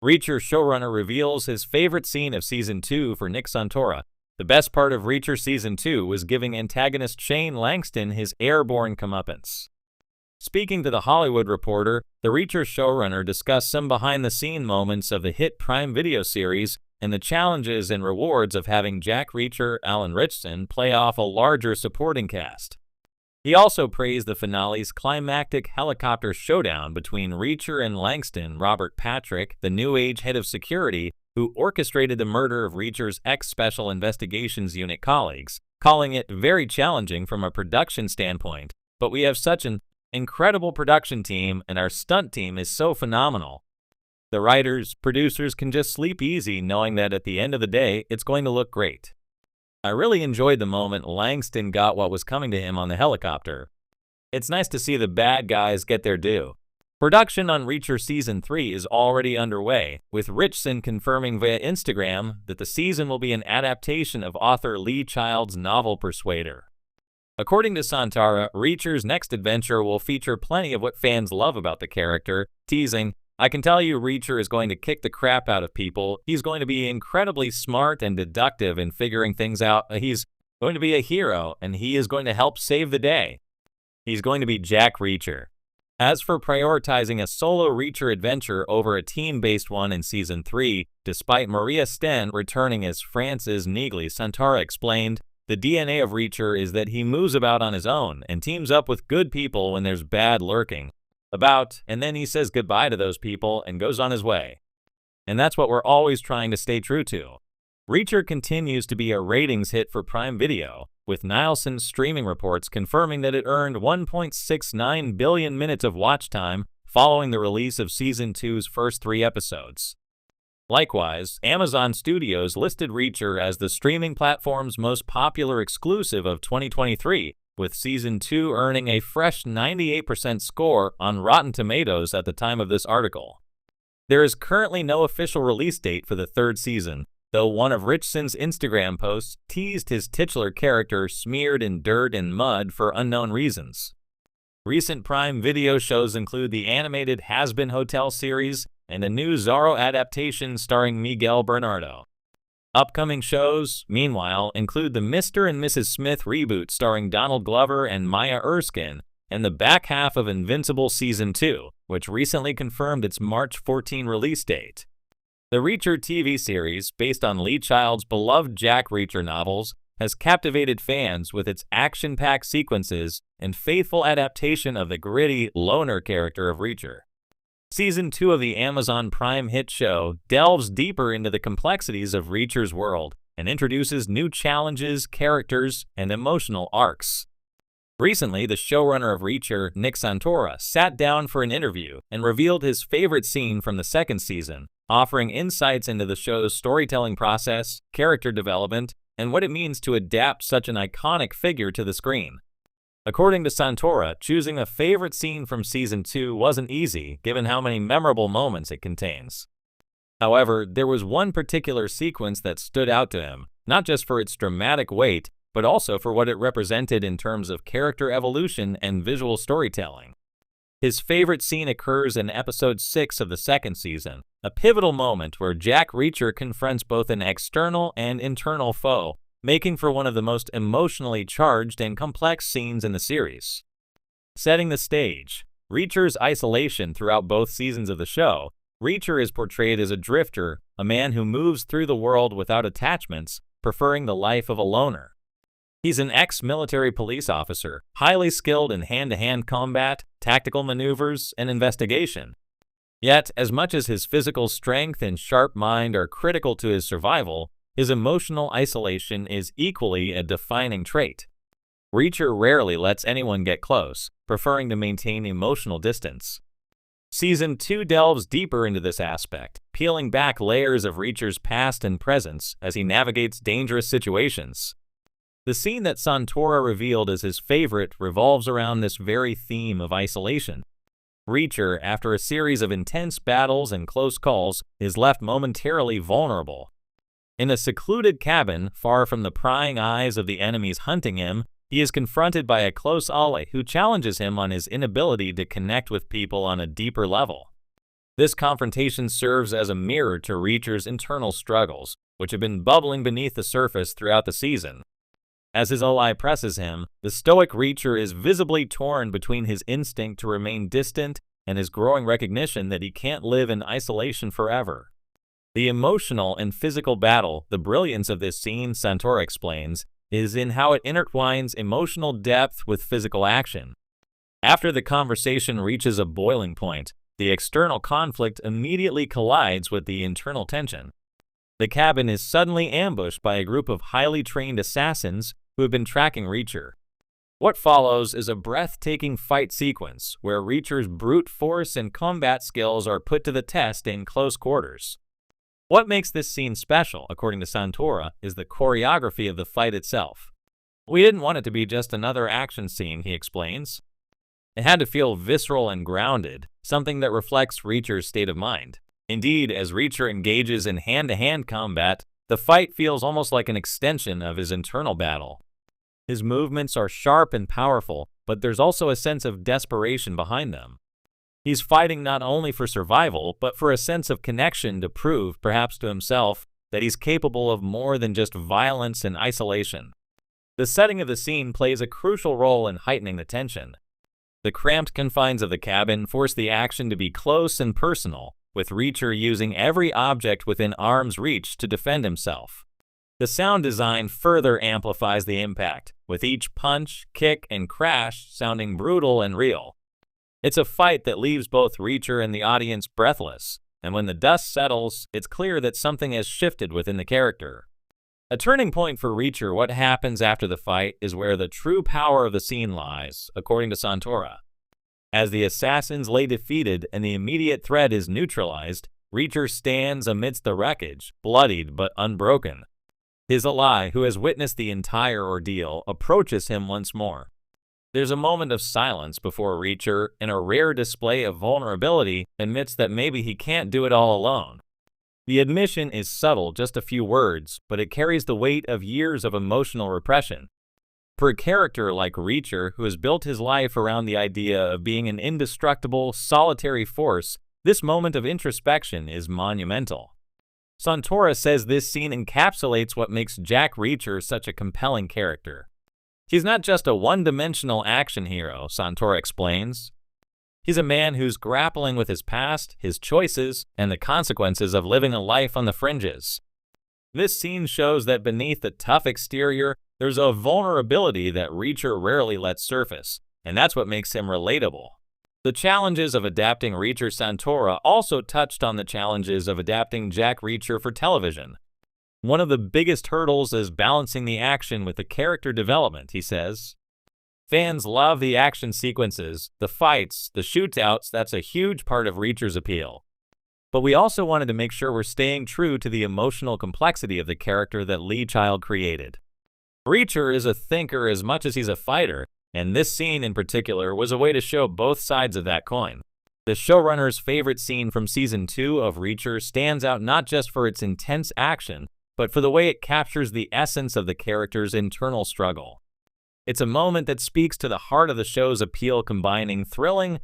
Reacher showrunner reveals his favorite scene of Season 2 for Nick Santora. The best part of Reacher Season 2 was giving antagonist Shane Langston his airborne comeuppance. Speaking to The Hollywood Reporter, the Reacher showrunner discussed some behind-the-scene moments of the hit Prime Video series and the challenges and rewards of having Jack Reacher, Alan Ritchson, play off a larger supporting cast. He also praised the finale's climactic helicopter showdown between Reacher and Langston. Robert Patrick, the New Age head of security, who orchestrated the murder of Reacher's ex-Special Investigations Unit colleagues, calling it very challenging from a production standpoint. But we have such an incredible production team, and our stunt team is so phenomenal. The writers, producers can just sleep easy knowing that at the end of the day, it's going to look great. I really enjoyed the moment Langston got what was coming to him on the helicopter. It's nice to see the bad guys get their due. Production on Reacher Season 3 is already underway, with Ritchson confirming via Instagram that the season will be an adaptation of author Lee Child's novel Persuader. According to Santora, Reacher's next adventure will feature plenty of what fans love about the character, teasing, "I can tell you Reacher is going to kick the crap out of people. He's going to be incredibly smart and deductive in figuring things out. He's going to be a hero, and he is going to help save the day. He's going to be Jack Reacher." As for prioritizing a solo Reacher adventure over a team-based one in Season 3, despite Maria Sten returning as Frances Neagley, Santora explained, "The DNA of Reacher is that he moves about on his own and teams up with good people when there's bad lurking about, and then he says goodbye to those people and goes on his way. And that's what we're always trying to stay true to." Reacher continues to be a ratings hit for Prime Video, with Nielsen streaming reports confirming that it earned 1.69 billion minutes of watch time following the release of Season 2's first 3 episodes. Likewise, Amazon Studios listed Reacher as the streaming platform's most popular exclusive of 2023, with Season 2 earning a fresh 98% score on Rotten Tomatoes at the time of this article. There is currently no official release date for the 3rd season, though one of Ritchson's Instagram posts teased his titular character smeared in dirt and mud for unknown reasons. Recent Prime Video shows include the animated Has-Been Hotel series and a new Zorro adaptation starring Miguel Bernardo. Upcoming shows, meanwhile, include the Mr. and Mrs. Smith reboot starring Donald Glover and Maya Erskine, and the back half of Invincible Season 2, which recently confirmed its March 14 release date. The Reacher TV series, based on Lee Child's beloved Jack Reacher novels, has captivated fans with its action-packed sequences and faithful adaptation of the gritty, loner character of Reacher. Season 2 of the Amazon Prime hit show delves deeper into the complexities of Reacher's world and introduces new challenges, characters, and emotional arcs. Recently, the showrunner of Reacher, Nick Santora, sat down for an interview and revealed his favorite scene from the 2nd season, offering insights into the show's storytelling process, character development, and what it means to adapt such an iconic figure to the screen. According to Santora, choosing a favorite scene from Season 2 wasn't easy, given how many memorable moments it contains. However, there was one particular sequence that stood out to him, not just for its dramatic weight, but also for what it represented in terms of character evolution and visual storytelling. His favorite scene occurs in Episode 6 of the 2nd season, a pivotal moment where Jack Reacher confronts both an external and internal foe, making for one of the most emotionally charged and complex scenes in the series. Setting the stage, Reacher's isolation throughout both seasons of the show, Reacher is portrayed as a drifter, a man who moves through the world without attachments, preferring the life of a loner. He's an ex-military police officer, highly skilled in hand-to-hand combat, tactical maneuvers, and investigation. Yet, as much as his physical strength and sharp mind are critical to his survival, his emotional isolation is equally a defining trait. Reacher rarely lets anyone get close, preferring to maintain emotional distance. Season 2 delves deeper into this aspect, peeling back layers of Reacher's past and presence as he navigates dangerous situations. The scene that Santora revealed as his favorite revolves around this very theme of isolation. Reacher, after a series of intense battles and close calls, is left momentarily vulnerable. In a secluded cabin, far from the prying eyes of the enemies hunting him, he is confronted by a close ally who challenges him on his inability to connect with people on a deeper level. This confrontation serves as a mirror to Reacher's internal struggles, which have been bubbling beneath the surface throughout the season. As his ally presses him, the stoic Reacher is visibly torn between his instinct to remain distant and his growing recognition that he can't live in isolation forever. The emotional and physical battle, the brilliance of this scene, Santora explains, is in how it intertwines emotional depth with physical action. After the conversation reaches a boiling point, the external conflict immediately collides with the internal tension. The cabin is suddenly ambushed by a group of highly trained assassins who have been tracking Reacher. What follows is a breathtaking fight sequence where Reacher's brute force and combat skills are put to the test in close quarters. What makes this scene special, according to Santora, is the choreography of the fight itself. We didn't want it to be just another action scene, he explains. It had to feel visceral and grounded, something that reflects Reacher's state of mind. Indeed, as Reacher engages in hand-to-hand combat, the fight feels almost like an extension of his internal battle. His movements are sharp and powerful, but there's also a sense of desperation behind them. He's fighting not only for survival, but for a sense of connection to prove, perhaps to himself, that he's capable of more than just violence and isolation. The setting of the scene plays a crucial role in heightening the tension. The cramped confines of the cabin force the action to be close and personal, with Reacher using every object within arm's reach to defend himself. The sound design further amplifies the impact, with each punch, kick, and crash sounding brutal and real. It's a fight that leaves both Reacher and the audience breathless, and when the dust settles, it's clear that something has shifted within the character. A turning point for Reacher, what happens after the fight, is where the true power of the scene lies, according to Santora. As the assassins lay defeated and the immediate threat is neutralized, Reacher stands amidst the wreckage, bloodied but unbroken. His ally, who has witnessed the entire ordeal, approaches him once more. There's a moment of silence before Reacher, in a rare display of vulnerability, admits that maybe he can't do it all alone. The admission is subtle, just a few words, but it carries the weight of years of emotional repression. For a character like Reacher, who has built his life around the idea of being an indestructible, solitary force, this moment of introspection is monumental. Santora says this scene encapsulates what makes Jack Reacher such a compelling character. He's not just a one-dimensional action hero, Santora explains. He's a man who's grappling with his past, his choices, and the consequences of living a life on the fringes. This scene shows that beneath the tough exterior, there's a vulnerability that Reacher rarely lets surface, and that's what makes him relatable. The challenges of adapting Reacher Santora also touched on the challenges of adapting Jack Reacher for television. One of the biggest hurdles is balancing the action with the character development, he says. Fans love the action sequences, the fights, the shootouts. That's a huge part of Reacher's appeal. But we also wanted to make sure we're staying true to the emotional complexity of the character that Lee Child created. Reacher is a thinker as much as he's a fighter, and this scene in particular was a way to show both sides of that coin. The showrunner's favorite scene from Season 2 of Reacher stands out not just for its intense action, but for the way it captures the essence of the character's internal struggle. It's a moment that speaks to the heart of the show's appeal, combining thrilling,